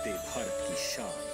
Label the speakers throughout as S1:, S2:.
S1: वंदे भारत की शान।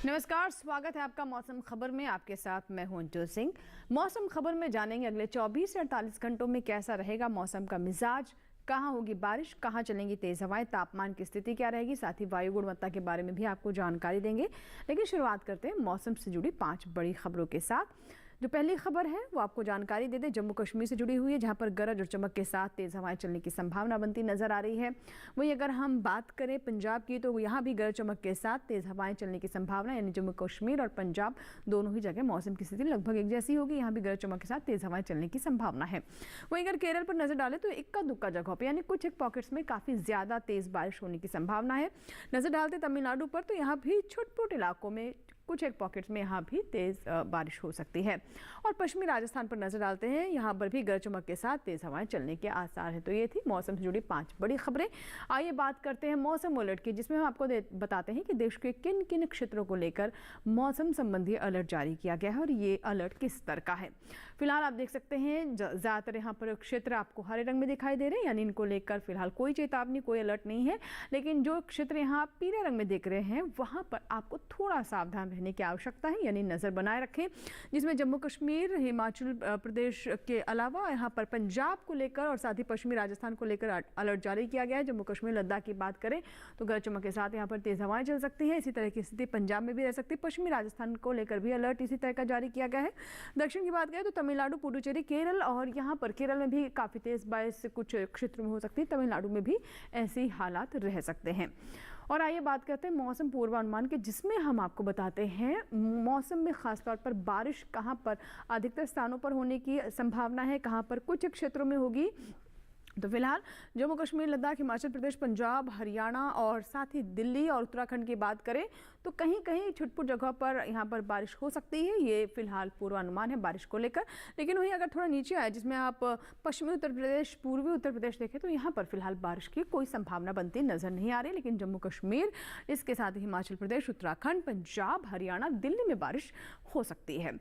S2: नमस्कार, स्वागत है आपका मौसम खबर में। आपके साथ मैं हूं अंजू सिंह। मौसम खबर में जानेंगे अगले 24 से 48 घंटों में कैसा रहेगा मौसम का मिजाज, कहाँ होगी बारिश, कहाँ चलेंगी तेज हवाएं, तापमान की स्थिति क्या रहेगी, साथ ही वायु गुणवत्ता के बारे में भी आपको जानकारी देंगे। लेकिन शुरुआत करते हैं मौसम से जुड़ी 5 बड़ी खबरों के साथ। जो पहली खबर है वो आपको जानकारी दे दे, जम्मू कश्मीर से जुड़ी हुई है, जहां पर गरज और चमक के साथ तेज हवाएं चलने की संभावना बनती नजर आ रही है। वहीं अगर हम बात करें पंजाब की, तो यहाँ भी गरज चमक के साथ तेज हवाएं चलने की संभावना, यानी जम्मू कश्मीर और पंजाब दोनों ही जगह मौसम की स्थिति लगभग एक जैसी होगी। यहाँ भी गरज चमक के साथ तेज हवाएं चलने की संभावना है। वहीं अगर केरल पर नजर डालें तो इक्का दुक्का जगहों पर, यानी कुछ एक पॉकेट्स में काफी ज्यादा तेज बारिश होने की संभावना है। नजर डालते तमिलनाडु पर, तो यहाँ भी छुटपुट इलाकों में कुछ एक पॉकेट्स में यहाँ भी तेज बारिश हो सकती है। और पश्चिमी राजस्थान पर नजर डालते हैं, यहाँ पर भी गरज चमक के साथ तेज हवाएं चलने के आसार हैं। तो ये थी मौसम से जुड़ी 5 बड़ी खबरें। आइए बात करते हैं मौसम अलर्ट की, जिसमें हम आपको बताते हैं कि देश के किन किन क्षेत्रों को लेकर मौसम संबंधी अलर्ट जारी किया गया है और ये अलर्ट किस स्तर का है। फिलहाल आप देख सकते हैं ज्यादातर यहाँ पर क्षेत्र आपको हरे रंग में दिखाई दे रहे हैं, यानी इनको लेकर फिलहाल कोई चेतावनी, कोई अलर्ट नहीं है। लेकिन जो क्षेत्र यहाँ पीले रंग में दिख रहे हैं, वहां पर आपको थोड़ा सावधान रहने की आवश्यकता है, यानी नजर बनाए रखें, जिसमें जम्मू कश्मीर, हिमाचल प्रदेश के अलावा यहाँ पर पंजाब को लेकर और साथ ही पश्चिमी राजस्थान को लेकर अलर्ट जारी किया गया है। जम्मू कश्मीर, लद्दाख की बात करें तो गरज चमक के साथ यहाँ पर तेज हवाएं चल सकती हैं। इसी तरह की स्थिति पंजाब में भी रह सकती है। पश्चिमी राजस्थान को लेकर भी अलर्ट इसी तरह का जारी किया गया है। दक्षिण की बात करें तो तमिलनाडु, पुडुचेरी, केरल, और यहाँ पर केरल में भी काफी तेज बारिश कुछ क्षेत्रों में हो सकती है। तमिलनाडु में भी ऐसे हालात रह सकते हैं। और आइए बात करते हैं मौसम पूर्वानुमान के, जिसमें हम आपको बताते हैं मौसम में खासतौर पर बारिश कहां पर अधिकतर स्थानों पर होने की संभावना है, कहां पर कुछ क्षेत्रों में होगी। तो फिलहाल जम्मू कश्मीर, लद्दाख, हिमाचल प्रदेश, पंजाब, हरियाणा और साथ ही दिल्ली और उत्तराखंड की बात करें तो कहीं कहीं छुटपुट जगह पर यहाँ पर बारिश हो सकती है। ये फिलहाल पूर्वानुमान है बारिश को लेकर। लेकिन वहीं अगर थोड़ा नीचे आए, जिसमें आप पश्चिमी उत्तर प्रदेश, पूर्वी उत्तर प्रदेश देखें, तो यहाँ पर फिलहाल बारिश की कोई संभावना बनती नजर नहीं आ रही। लेकिन जम्मू कश्मीर, इसके साथ ही हिमाचल प्रदेश, उत्तराखंड, पंजाब, हरियाणा, दिल्ली में बारिश हो सकती है।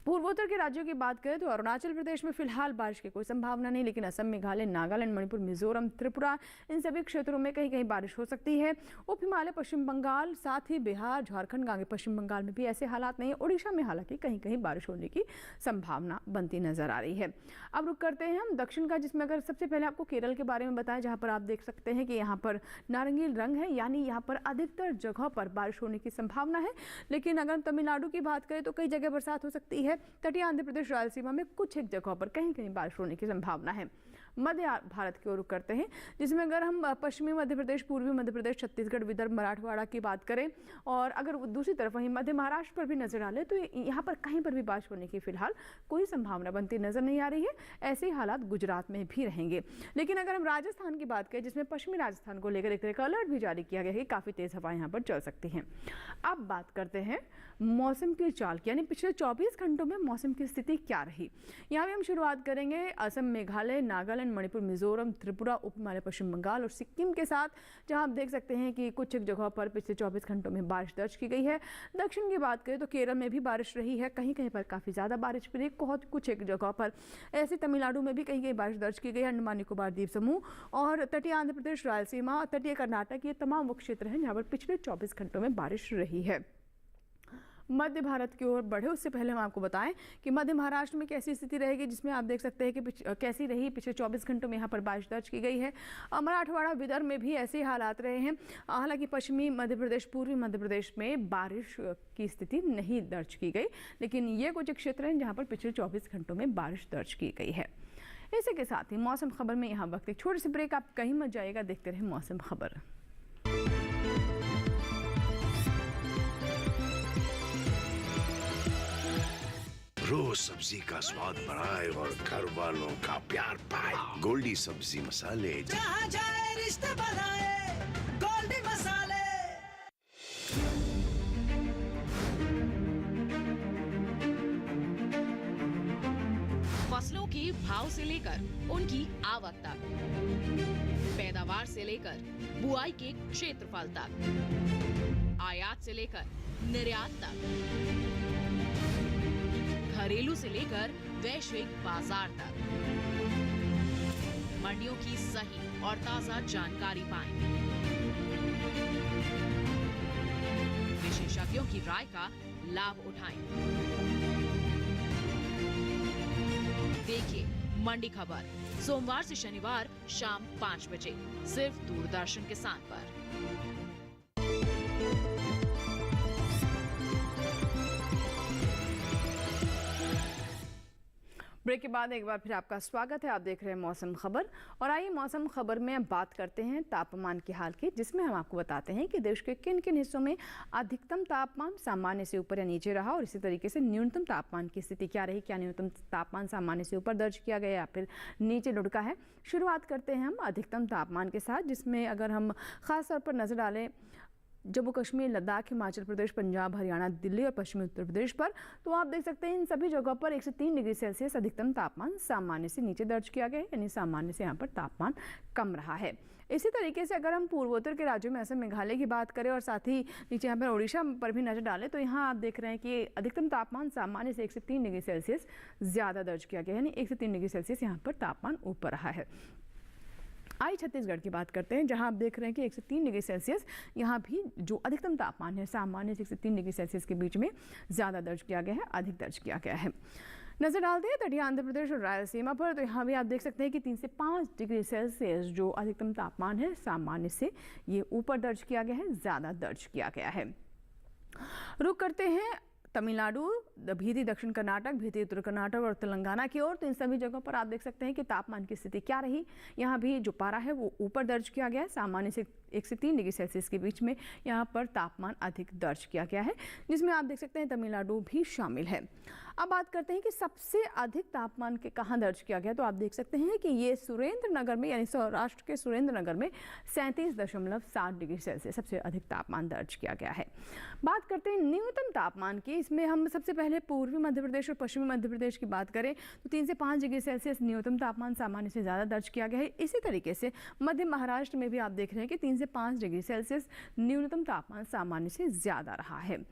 S2: पूर्वोत्तर के राज्यों की बात करें तो अरुणाचल प्रदेश में फिलहाल बारिश की कोई संभावना नहीं, लेकिन असम, मेघालय, नागालैंड, मणिपुर, मिजोरम, त्रिपुरा, इन सभी क्षेत्रों में कहीं कहीं बारिश हो सकती है। उप हिमालय, पश्चिम बंगाल, साथ ही बिहार, झारखंड, गांगे पश्चिम बंगाल में भी ऐसे हालात नहीं है। उड़ीसा में हालांकि कहीं कहीं बारिश होने की संभावना बनती नजर आ रही है। अब रुक करते हैं हम दक्षिण का, जिसमें अगर सबसे पहले आपको केरल के बारे में बताएं, जहां पर आप देख सकते हैं कि यहाँ पर नारंगी रंग है, यानी यहाँ पर अधिकतर जगह पर बारिश होने की संभावना है। लेकिन अगर तमिलनाडु की बात करें तो कई जगह बरसात हो सकती है। तटीय आंध्र प्रदेश, रायलसीमा में कुछ एक जगहों पर कहीं कहीं बारिश होने की संभावना है। मध्य भारत की ओर रुख करते हैं, जिसमें अगर हम पश्चिमी मध्य प्रदेश, पूर्वी मध्य प्रदेश, छत्तीसगढ़, विदर्भ, मराठवाड़ा की बात करें, और अगर दूसरी तरफ वहीं मध्य महाराष्ट्र पर भी नजर डालें तो यहाँ पर कहीं पर भी बारिश होने की फिलहाल कोई संभावना बनती नजर नहीं आ रही है। ऐसे ही हालात गुजरात में भी रहेंगे। लेकिन अगर हम राजस्थान की बात करें, जिसमें पश्चिमी राजस्थान को लेकर एक तरह का अलर्ट भी जारी किया गया है, काफी तेज हवाएं यहाँ पर चल सकती हैं। अब बात करते हैं मौसम की चाल की, यानी पिछले 24 घंटों में मौसम की स्थिति क्या रही। यहाँ भी हम शुरुआत करेंगे असम, मेघालय, नागालैंड, मणिपुर, मिजोरम, त्रिपुरा, उप हिमालय, पश्चिम बंगाल और सिक्किम के साथ, जहां आप देख सकते हैं कि कुछ एक जगहों पर पिछले 24 घंटों में बारिश दर्ज की गई है। दक्षिण की बात करें तो केरल में भी बारिश रही है, कहीं कहीं पर काफी ज्यादा बारिश भी रही, कुछ एक जगहों पर ऐसे तमिलनाडु में भी कहीं कहीं बारिश दर्ज की गई है। अंडमान निकोबार द्वीप समूह और तटीय आंध्र प्रदेश, रायलसीमा, तटीय कर्नाटक, ये तमाम वो क्षेत्र हैं जहां पर पिछले 24 घंटों में बारिश रही है। मध्य भारत की ओर बढ़े उससे पहले हम आपको बताएं कि मध्य महाराष्ट्र में कैसी स्थिति रहेगी, जिसमें आप देख सकते हैं कि कैसी रही पिछले 24 घंटों में यहाँ पर बारिश दर्ज की गई है। मराठवाड़ा, विदर्भ में भी ऐसे हालात रहे हैं। हालांकि पश्चिमी मध्य प्रदेश, पूर्वी मध्य प्रदेश में बारिश की स्थिति नहीं दर्ज की गई, लेकिन ये कुछ क्षेत्र हैं जहाँ पर पिछले 24 घंटों में बारिश दर्ज की गई है। इसी के साथ ही मौसम खबर में यहाँ वक्त एक छोटी सी ब्रेक, आप कहीं मत जाइएगा, देखते रहे मौसम खबर।
S3: रोज सब्जी का स्वाद बढ़ाए और घर वालों का प्यार पाए। गोल्डी सब्जी मसाले,
S4: जहाँ जाए रिश्ते बनाए, गोल्डी मसाले।
S5: फसलों की
S1: के भाव से लेकर उनकी आवक तक, पैदावार से लेकर बुआई के क्षेत्रफल तक, आयात से लेकर निर्यात तक, घरेलू से लेकर वैश्विक बाजार तक, मंडियों की सही और ताजा जानकारी पाएं। विशेषज्ञों की राय का लाभ उठाएं। देखिए मंडी खबर सोमवार से शनिवार शाम 5 बजे सिर्फ दूरदर्शन किसान पर।
S2: ब्रेक के बाद एक बार फिर आपका स्वागत है। आप देख रहे हैं मौसम खबर और आइए मौसम खबर में अब बात करते हैं तापमान के हाल की, जिसमें हम आपको बताते हैं कि देश के किन किन हिस्सों में अधिकतम तापमान सामान्य से ऊपर या नीचे रहा और इसी तरीके से न्यूनतम तापमान की स्थिति क्या रही। क्या न्यूनतम तापमान सामान्य से ऊपर दर्ज किया गया या फिर नीचे लुढ़का है। शुरुआत करते हैं हम अधिकतम तापमान के साथ, जिसमें अगर हम खास तौर पर नजर डालें जम्मू कश्मीर, लद्दाख, हिमाचल प्रदेश, पंजाब, हरियाणा, दिल्ली और पश्चिमी उत्तर प्रदेश पर, तो आप देख सकते हैं इन सभी जगहों पर 1 से 3 डिग्री सेल्सियस अधिकतम तापमान सामान्य से नीचे दर्ज किया गया है, यानी सामान्य से यहाँ पर तापमान कम रहा है। इसी तरीके से अगर हम पूर्वोत्तर के राज्यों में असम, मेघालय की बात करें और साथ ही नीचे यहाँ पर उड़ीसा पर भी नजर डालें, तो यहाँ आप देख रहे हैं कि अधिकतम तापमान सामान्य से 1 से 3 डिग्री सेल्सियस ज़्यादा दर्ज किया गया है, यानी 1 से 3 डिग्री सेल्सियस यहाँ पर तापमान ऊपर रहा है। आई छत्तीसगढ़ की बात करते हैं, जहां आप देख रहे हैं कि 1 से 3 डिग्री सेल्सियस यहाँ भी जो अधिकतम तापमान है सामान्य से 1 से 3 डिग्री सेल्सियस के बीच में ज़्यादा दर्ज किया गया है, अधिक दर्ज किया गया है। नजर डालते हैं तटीय आंध्र प्रदेश और रायलसीमा पर, तो यहाँ भी आप देख सकते हैं कि 3 से 5 डिग्री सेल्सियस जो अधिकतम तापमान है सामान्य से ये ऊपर दर्ज किया गया है, ज़्यादा दर्ज किया गया है। रुक करते हैं तमिलनाडु, भीति दक्षिण कर्नाटक, भीति उत्तर कर्नाटक और तेलंगाना की ओर, तो इन सभी जगहों पर आप देख सकते हैं कि तापमान की स्थिति क्या रही। यहाँ भी जो पारा है वो ऊपर दर्ज किया गया है, सामान्य से 1 से 3 डिग्री सेल्सियस के बीच में यहाँ पर तापमान अधिक दर्ज किया गया है, जिसमें आप देख सकते हैं तमिलनाडु भी शामिल है। अब बात करते हैं कि सबसे अधिक तापमान के कहाँ दर्ज किया गया, तो आप देख सकते हैं कि ये सुरेंद्र नगर में, यानी सौराष्ट्र के सुरेंद्र नगर में 37.7 डिग्री सेल्सियस सबसे अधिक तापमान दर्ज किया गया है। बात करते हैं न्यूनतम तापमान की, इसमें हम सबसे पहले पूर्वी मध्य प्रदेश और पश्चिमी मध्य प्रदेश की बात करें तो 3 से 5 डिग्री सेल्सियस न्यूनतम तापमान सामान्य से ज़्यादा दर्ज किया गया है। इसी तरीके से मध्य महाराष्ट्र में भी आप देख रहे हैं कि 3 से 5 डिग्री सेल्सियस न्यूनतम तापमान सामान्य से ज़्यादा रहा है।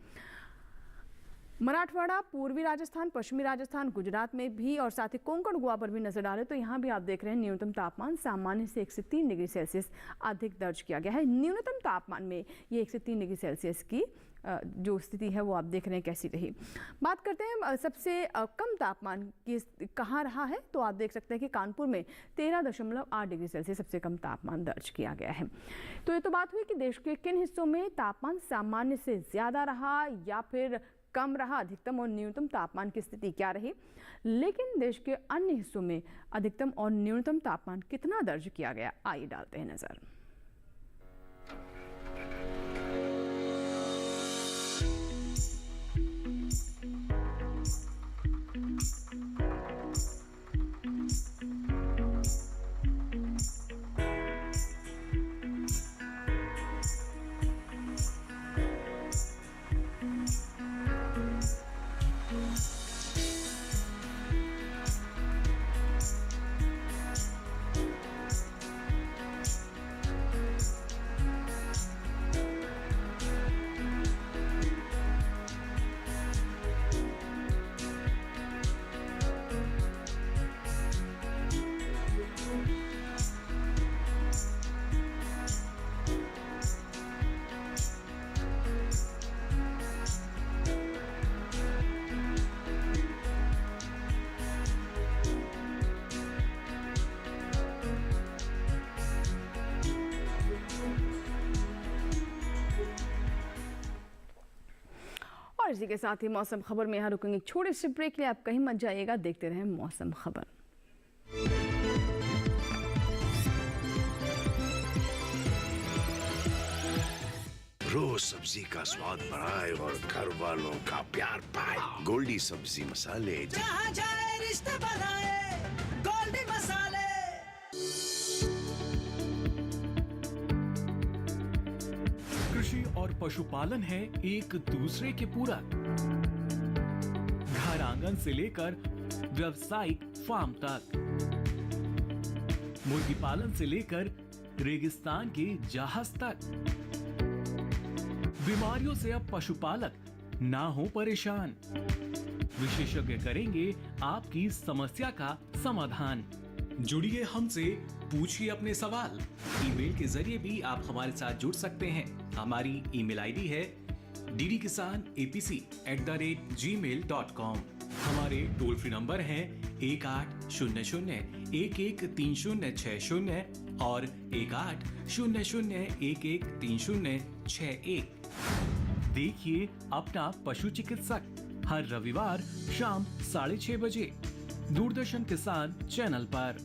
S2: मराठवाड़ा, पूर्वी राजस्थान, पश्चिमी राजस्थान, गुजरात में भी और साथ ही कोंकण, गोवा पर भी नजर डालें तो यहाँ भी आप देख रहे हैं न्यूनतम तापमान सामान्य से 1 से 3 डिग्री सेल्सियस अधिक दर्ज किया गया है। न्यूनतम तापमान में ये 1 से 3 डिग्री सेल्सियस की जो स्थिति है वो आप देख रहे हैं कैसी रही। बात करते हैं सबसे कम तापमान की कहाँ रहा है, तो आप देख सकते हैं कि कानपुर में 13.8 डिग्री सेल्सियस सबसे कम तापमान दर्ज किया गया है। तो ये तो बात हुई कि देश के किन हिस्सों में तापमान सामान्य से ज़्यादा रहा या फिर कम रहा, अधिकतम और न्यूनतम तापमान की स्थिति क्या रही। लेकिन देश के अन्य हिस्सों में अधिकतम और न्यूनतम तापमान कितना दर्ज किया गया, आइए डालते हैं नजर। और इसी के साथ ही मौसम खबर में यहाँ रुकेंगे छोटे से ब्रेक के लिए। आप कहीं मत जाइएगा, देखते रहें मौसम खबर।
S3: रोज सब्जी का स्वाद बढ़ाए और घर वालों का प्यार पाए, गोल्डी सब्जी मसाले।
S4: जहाँ जाए रिश्ते बनाए गोल्डी मसाले।
S5: कृषि और पशुपालन है एक दूसरे के पूरक। घर आंगन से लेकर व्यावसायिक फार्म तक। मुर्गी पालन से लेकर रेगिस्तान के जहाज तक, बीमारियों से अब पशुपालक ना हो परेशान। विशेषज्ञ करेंगे आपकी समस्या का समाधान।
S6: जुड़िए हमसे, पूछिए अपने सवाल। ईमेल के जरिए भी आप हमारे साथ जुड़ सकते हैं। हमारी ईमेल आईडी है ddkisanapc@gmail.com। हमारे टोल फ्री नंबर हैं 1800-113060 और 1800-113061।
S5: देखिए अपना पशु चिकित्सक हर रविवार शाम 6:30 बजे दूरदर्शन किसान चैनल पर।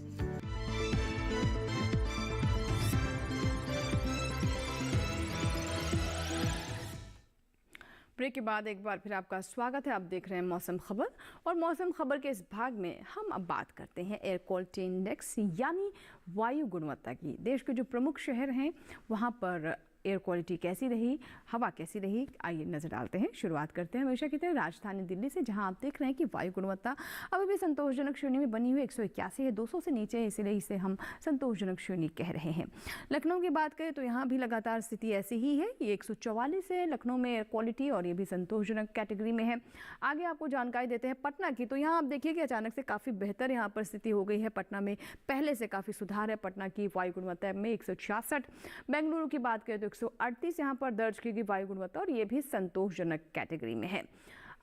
S2: ब्रेक के बाद एक बार फिर आपका स्वागत है। आप देख रहे हैं मौसम खबर, और मौसम खबर के इस भाग में हम अब बात करते हैं एयर क्वालिटी इंडेक्स यानी वायु गुणवत्ता की। देश के जो प्रमुख शहर हैं वहाँ पर एयर क्वालिटी कैसी रही, हवा कैसी रही, आइए नजर डालते हैं। शुरुआत करते हैं हमेशा की तरह राजधानी दिल्ली से, जहां आप देख रहे हैं कि वायु गुणवत्ता अभी भी संतोषजनक श्रेणी में बनी हुई 181 है, 200 से नीचे है, इसीलिए इसे हम संतोषजनक श्रेणी कह रहे हैं। लखनऊ की बात करें तो यहाँ भी लगातार स्थिति ऐसी ही है, ये 144 है लखनऊ में एयर क्वालिटी, और ये भी संतोषजनक कैटेगरी में है। आगे आपको जानकारी देते हैं पटना की, तो यहाँ आप देखिए कि अचानक से काफ़ी बेहतर यहाँ पर स्थिति हो गई है। पटना में पहले से काफ़ी सुधार है। पटना की वायु गुणवत्ता में 166। बेंगलुरु की बात करें तो 138 यहाँ पर दर्ज की गई वायु गुणवत्ता, और ये भी संतोषजनक कैटेगरी में है।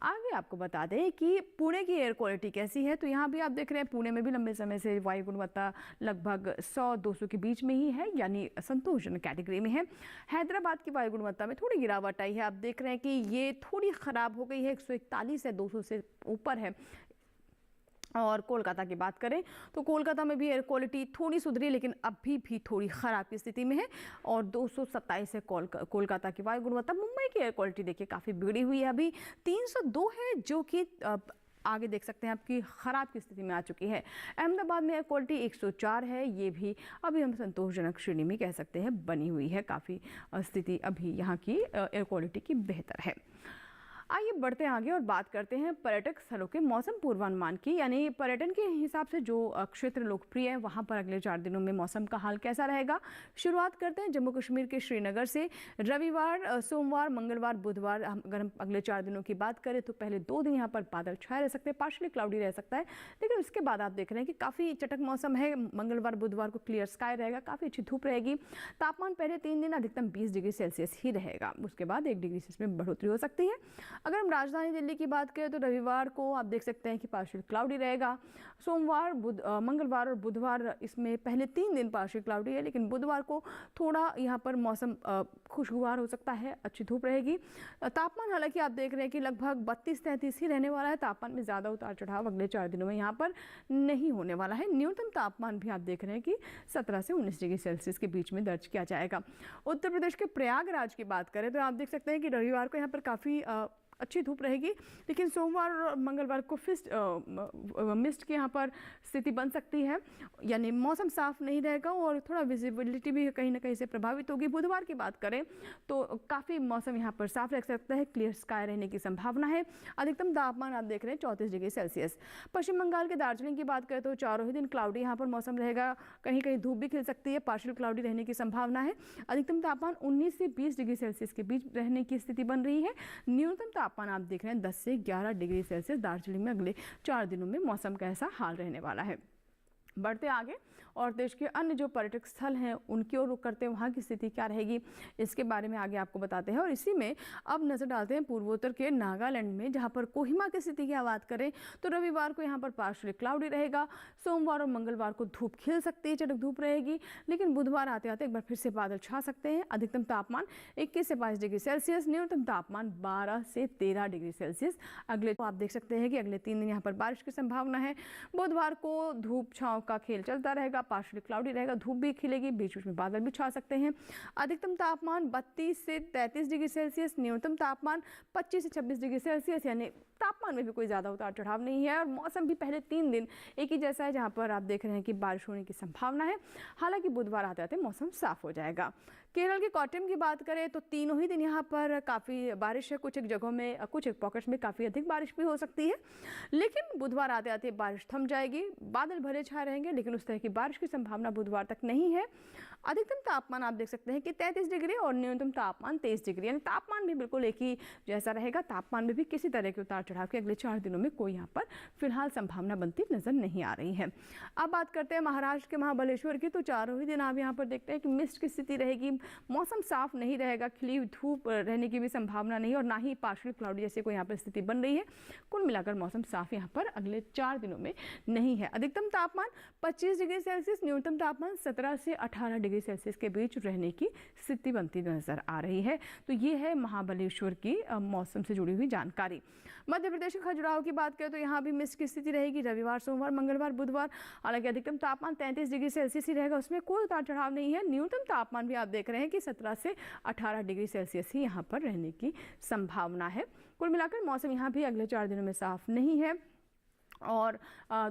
S2: आगे आपको बता दें कि पुणे की एयर क्वालिटी कैसी है, तो यहाँ भी आप देख रहे हैं पुणे में भी लंबे समय से वायु गुणवत्ता लगभग 100-200 के बीच में ही है, यानी संतोषजनक कैटेगरी में है। हैदराबाद की वायु गुणवत्ता में थोड़ी गिरावट आई है, आप देख रहे हैं कि ये थोड़ी ख़राब हो गई है, 141 है, 200 से ऊपर है। और कोलकाता की बात करें तो कोलकाता में भी एयर क्वालिटी थोड़ी सुधरी, लेकिन अभी भी थोड़ी ख़राब की स्थिति में है, और 227 है कोलकाता की वायु गुणवत्ता। मुंबई की एयर क्वालिटी देखिए काफ़ी बिगड़ी हुई है, अभी 302 है, जो कि आगे देख सकते हैं आपकी ख़राब की स्थिति में आ चुकी है। अहमदाबाद में एयर क्वालिटी 104 है, ये भी अभी हम संतोषजनक श्रेणी में कह सकते हैं बनी हुई है। काफ़ी स्थिति अभी यहाँ की एयर क्वालिटी की बेहतर है। आइए बढ़ते हैं आगे और बात करते हैं पर्यटक स्थलों के मौसम पूर्वानुमान की, यानी पर्यटन के हिसाब से जो क्षेत्र लोकप्रिय है वहां पर अगले 4 दिनों में मौसम का हाल कैसा रहेगा। शुरुआत करते हैं जम्मू कश्मीर के श्रीनगर से। रविवार, सोमवार, मंगलवार, बुधवार, अगर हम अगले 4 दिनों की बात करें तो पहले 2 दिन यहाँ पर बादल छाए रह सकते हैं, पार्शली क्लाउडी रह सकता है, लेकिन उसके बाद आप देख रहे हैं कि काफ़ी चटक मौसम है। मंगलवार, बुधवार को क्लियर स्काई रहेगा, काफ़ी अच्छी धूप रहेगी। तापमान पहले 3 दिन अधिकतम 20 डिग्री सेल्सियस ही रहेगा, उसके बाद 1 डिग्री सेल्सियस में बढ़ोतरी हो सकती है। अगर हम राजधानी दिल्ली की बात करें तो रविवार को आप देख सकते हैं कि पार्शियल क्लाउडी रहेगा। सोमवार, मंगलवार और बुधवार इसमें पहले 3 दिन पार्शियल क्लाउडी है, लेकिन बुधवार को थोड़ा यहाँ पर मौसम खुशगवार हो सकता है, अच्छी धूप रहेगी। तापमान हालांकि आप देख रहे हैं कि लगभग 32-33 ही रहने वाला है। तापमान में ज़्यादा उतार चढ़ाव अगले 4 दिनों में यहाँ पर नहीं होने वाला है। न्यूनतम तापमान भी आप देख रहे हैं कि 17 से 19 डिग्री सेल्सियस के बीच में दर्ज किया जाएगा। उत्तर प्रदेश के प्रयागराज की बात करें तो आप देख सकते हैं कि रविवार को यहाँ पर काफ़ी अच्छी धूप रहेगी, लेकिन सोमवार और मंगलवार को मिस्ट की यहाँ पर स्थिति बन सकती है, यानी मौसम साफ नहीं रहेगा और थोड़ा विजिबिलिटी भी कहीं ना कहीं से प्रभावित होगी। बुधवार की बात करें तो काफ़ी मौसम यहाँ पर साफ रह सकता है, क्लियर स्काई रहने की संभावना है। अधिकतम तापमान आप देख रहे हैं 34 डिग्री सेल्सियस। पश्चिम बंगाल के दार्जिलिंग की बात करें तो चारों ही दिन क्लाउडी यहाँ पर मौसम रहेगा, कहीं कहीं धूप भी खिल सकती है, पार्शियल क्लाउडी रहने की संभावना है। अधिकतम तापमान 19 से 20 डिग्री सेल्सियस के बीच रहने की स्थिति बन रही है। न्यूनतम तापमान आप देख रहे हैं 10 से 11 डिग्री सेल्सियस। दार्जिलिंग में अगले 4 दिनों में मौसम का ऐसा हाल रहने वाला है। बढ़ते आगे और देश के अन्य जो पर्यटक स्थल हैं उनकी ओर रुख करते हैं, वहाँ की स्थिति क्या रहेगी इसके बारे में आगे आपको बताते हैं। और इसी में अब नज़र डालते हैं पूर्वोत्तर के नागालैंड में, जहाँ पर कोहिमा की स्थिति की बात करें तो रविवार को यहाँ पर पार्शियली क्लाउडी रहेगा। सोमवार और मंगलवार को धूप खिल सकती है, चटक धूप रहेगी, लेकिन बुधवार आते आते एक बार फिर से बादल छा सकते हैं। अधिकतम तापमान 21 से 22 डिग्री सेल्सियस, न्यूनतम तापमान 12 से 13 डिग्री सेल्सियस। अगले आप देख सकते हैं कि अगले 3 दिन यहाँ पर बारिश की संभावना है। बुधवार को धूप छाँव का खेल चलता रहेगा, पार्शियली क्लाउडी रहेगा, धूप भी खिलेगी, बीच बीच में बादल भी छा सकते हैं। अधिकतम तापमान 32 से 33 डिग्री सेल्सियस, न्यूनतम तापमान 25 से 26 डिग्री सेल्सियस, यानी तापमान में भी कोई ज़्यादा उतार चढ़ाव नहीं है। और मौसम भी पहले 3 दिन एक ही जैसा है, जहाँ पर आप देख रहे हैं कि बारिश होने की संभावना है। हालांकि बुधवार आते आते मौसम साफ हो जाएगा। केरल के कोट्टयम की बात करें तो तीनों ही दिन यहाँ पर काफ़ी बारिश है। कुछ एक जगहों में, कुछ एक पॉकेट्स में काफ़ी अधिक बारिश भी हो सकती है, लेकिन बुधवार आते आते बारिश थम जाएगी। बादल भरे छाए रहेंगे, लेकिन उस तरह की बारिश की संभावना बुधवार तक नहीं है। अधिकतम तापमान आप देख सकते हैं कि 33 डिग्री और न्यूनतम तापमान 23 डिग्री, यानी तापमान भी बिल्कुल एक ही जैसा रहेगा। तापमान में भी किसी तरह के उतार चढ़ाव के अगले 4 दिनों में कोई यहाँ पर फिलहाल संभावना बनती नजर नहीं आ रही है। अब बात करते हैं महाराष्ट्र के महाबलेश्वर की, तो चारों ही दिन आप यहाँ पर देखते हैं कि मिस्ट की स्थिति रहेगी, मौसम साफ नहीं रहेगा, खिली धूप रहने की भी संभावना नहीं और ना ही पार्शियल क्लाउडी जैसी कोई यहाँ पर स्थिति बन रही है। कुल मिलाकर मौसम साफ यहाँ पर अगले 4 दिनों में नहीं है। अधिकतम तापमान 25 डिग्री सेल्सियस, न्यूनतम तापमान 17 से 18 डिग्री सेल्सियस के बीच रहने की स्थिति बनती नजर आ रही है। तो ये है महाबलेश्वर की मौसम से जुड़ी हुई जानकारी। मध्य प्रदेश के खजुराहो की बात करें तो यहाँ भी मिस्ट की स्थिति रहेगी रविवार, सोमवार, मंगलवार, बुधवार। हालांकि अधिकतम तापमान 33 डिग्री सेल्सियस ही रहेगा, उसमें कोई उतार चढ़ाव नहीं है। न्यूनतम तापमान भी आप देख रहे हैं कि 17 से 18 डिग्री सेल्सियस ही यहाँ पर रहने की संभावना है। कुल मिलाकर मौसम यहाँ भी अगले 4 दिनों में साफ नहीं है और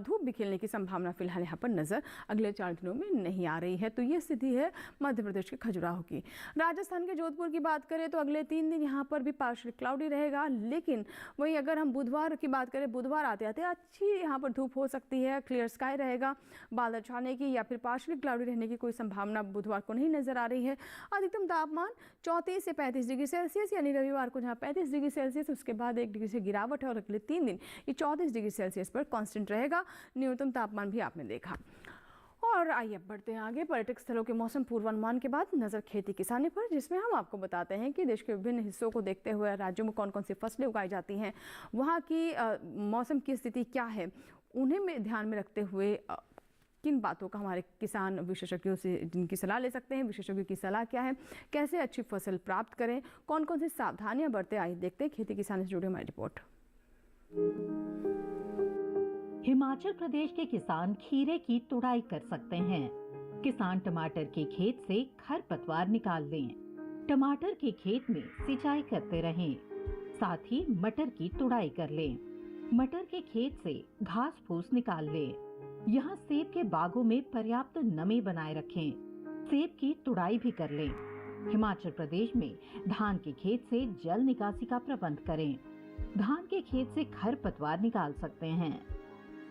S2: धूप भी खिलने की संभावना फिलहाल यहाँ पर नज़र अगले 4 दिनों में नहीं आ रही है। तो ये स्थिति है मध्य प्रदेश के खजुराहो की। राजस्थान के जोधपुर की बात करें तो अगले 3 दिन यहाँ पर भी पार्शियल क्लाउडी रहेगा, लेकिन वहीं अगर हम बुधवार की बात करें, बुधवार आते आते अच्छी यहाँ पर धूप हो सकती है, क्लियर स्काई रहेगा। बादल छाने की या फिर पार्शियल क्लाउडी रहने की कोई संभावना बुधवार को नहीं नजर आ रही है। अधिकतम तापमान 34 से 35 डिग्री सेल्सियस, यानी रविवार को जहाँ 35 डिग्री सेल्सियस, उसके बाद 1 डिग्री से गिरावट है और अगले 3 दिन ये 34 डिग्री सेल्सियस पर कांस्टेंट रहेगा। न्यूनतम तापमान भी आपने देखा। और आइए बढ़ते हैं आगे। पर्यटक स्थलों के मौसम पूर्वानुमान के बाद नजर खेती किसानी पर, जिसमें हम आपको बताते हैं कि देश के विभिन्न हिस्सों को देखते हुए राज्यों में कौन कौन सी फसलें उगाई जाती हैं, वहाँ की मौसम की स्थिति क्या है, उन्हें में ध्यान में रखते हुए किन बातों का हमारे किसान विशेषज्ञों से जिनकी सलाह ले सकते हैं, विशेषज्ञों की सलाह क्या है, कैसे अच्छी फसल प्राप्त करें, कौन कौन सी सावधानियां बरतें। आइए देखते हैं खेती किसानी से जुड़ी हमारी रिपोर्ट।
S7: हिमाचल प्रदेश के किसान खीरे की तुड़ाई कर सकते हैं। किसान टमाटर के खेत से खरपतवार निकाल लें। टमाटर के खेत में सिंचाई करते रहें। साथ ही मटर की तुड़ाई कर लें। मटर के खेत से घास फूस निकाल लें। यहाँ सेब के बागों में पर्याप्त नमी बनाए रखें। सेब की तुड़ाई भी कर लें। हिमाचल प्रदेश में धान के खेत से जल निकासी का प्रबंध करें। धान के खेत से खरपतवार निकाल सकते हैं।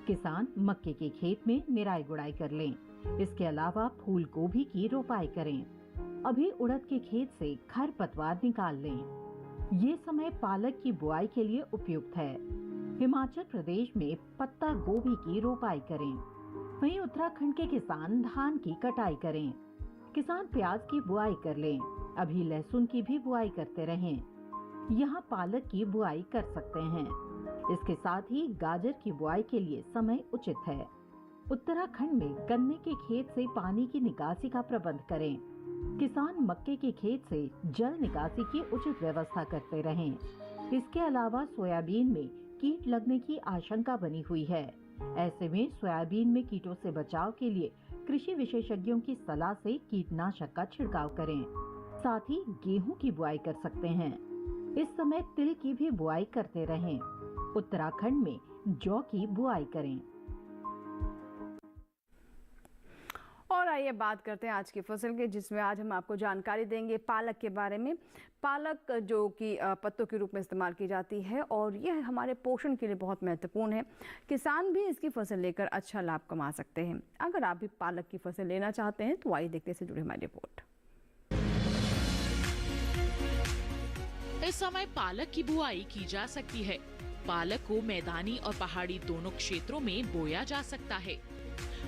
S7: किसान मक्के के खेत में निराई गुड़ाई कर लें। इसके अलावा फूल गोभी की रोपाई करें। अभी उड़द के खेत से खरपतवार निकाल लें। ये समय पालक की बुआई के लिए उपयुक्त है। हिमाचल प्रदेश में पत्ता गोभी की रोपाई करें। वहीं उत्तराखंड के किसान धान की कटाई करें। किसान प्याज की बुआई कर लें। अभी लहसुन की भी बुआई करते रहें। यहाँ पालक की बुआई कर सकते हैं। इसके साथ ही गाजर की बुआई के लिए समय उचित है। उत्तराखंड में गन्ने के खेत से पानी की निकासी का प्रबंध करें। किसान मक्के के खेत से जल निकासी की उचित व्यवस्था करते रहें। इसके अलावा सोयाबीन में कीट लगने की आशंका बनी हुई है। ऐसे में सोयाबीन में कीटों से बचाव के लिए कृषि विशेषज्ञों की सलाह से कीटनाशक का छिड़काव करें। साथ ही गेहूं की बुआई कर सकते हैं। इस समय तिल की भी बुआई करते रहें। उत्तराखंड में जौ की बुआई करें।
S2: और आइए बात करते हैं आज की फसल के, जिसमें आज हम आपको जानकारी देंगे पालक के बारे में। पालक जो कि पत्तों के रूप में इस्तेमाल की जाती है और यह हमारे पोषण के लिए बहुत महत्वपूर्ण है। किसान भी इसकी फसल लेकर अच्छा लाभ कमा सकते हैं। अगर आप भी पालक की फसल लेना चाहते हैं तो आइए देखते हैं, से जुड़ी हमारी रिपोर्ट।
S1: इस समय पालक की बुआई की जा सकती है। पालक को मैदानी और पहाड़ी दोनों क्षेत्रों में बोया जा सकता है।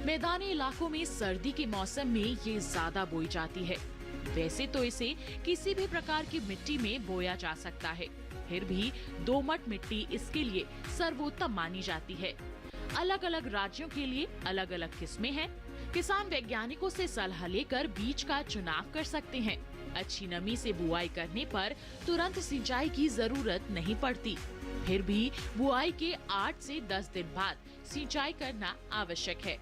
S1: मैदानी इलाकों में सर्दी के मौसम में ये ज्यादा बोई जाती है। वैसे तो इसे किसी भी प्रकार की मिट्टी में बोया जा सकता है, फिर भी दोमट मिट्टी इसके लिए सर्वोत्तम मानी जाती है। अलग अलग राज्यों के लिए अलग अलग किस्में हैं। किसान वैज्ञानिकों से सलाह लेकर बीज का चुनाव कर सकते हैं। अच्छी नमी से बुआई करने पर तुरंत सिंचाई की जरूरत नहीं पड़ती। फिर भी बुआई के 8 से 10 दिन बाद सिंचाई करना आवश्यक है।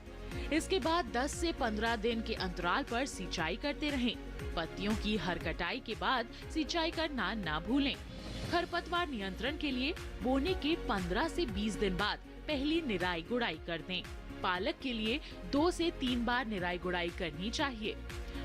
S1: इसके बाद 10 से 15 दिन के अंतराल पर सिंचाई करते रहें। पत्तियों की हर कटाई के बाद सिंचाई करना ना भूलें। खरपतवार नियंत्रण के लिए बोने के 15 से 20 दिन बाद पहली निराई गुड़ाई कर दें। पालक के लिए 2 से 3 बार निराई गुड़ाई करनी चाहिए।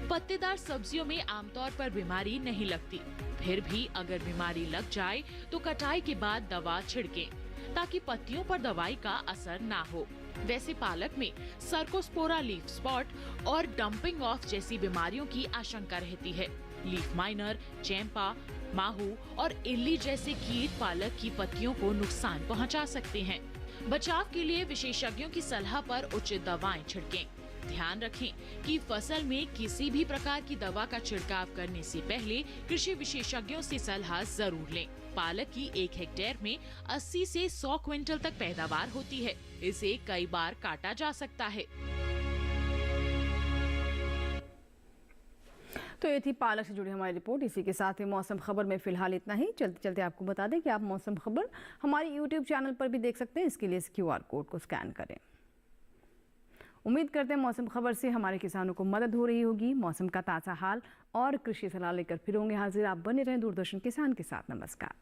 S1: पत्तेदार सब्जियों में आमतौर पर बीमारी नहीं लगती, फिर भी अगर बीमारी लग जाए तो कटाई के बाद दवा छिड़कें ताकि पत्तियों पर दवाई का असर ना हो। वैसे पालक में सर्कोस्पोरा लीफ स्पॉट और डंपिंग ऑफ जैसी बीमारियों की आशंका रहती है। लीफ माइनर, चैंपा, माहू और इल्ली जैसे कीट पालक की पत्तियों को नुकसान पहुंचा सकते हैं। बचाव के लिए विशेषज्ञों की सलाह पर उचित दवाएं छिड़कें। ध्यान रखें कि फसल में किसी भी प्रकार की दवा का छिड़काव करने से पहले कृषि विशेषज्ञों से सलाह जरूर लें। पालक की 1 हेक्टेयर में 80 से 100 क्विंटल तक पैदावार होती है। इसे कई बार काटा जा सकता है।
S2: तो ये थी पालक से जुड़ी हमारी रिपोर्ट। इसी के साथ ही मौसम खबर में फिलहाल इतना ही। चलते चलते आपको बता दें कि आप मौसम खबर हमारी YouTube चैनल पर भी देख सकते हैं। इसके लिए इस QR कोड को स्कैन करें। उम्मीद करते हैं मौसम खबर से हमारे किसानों को मदद हो रही होगी। मौसम का ताज़ा हाल और कृषि सलाह लेकर फिर होंगे हाजिर। आप बने रहें दूरदर्शन किसान के साथ। नमस्कार।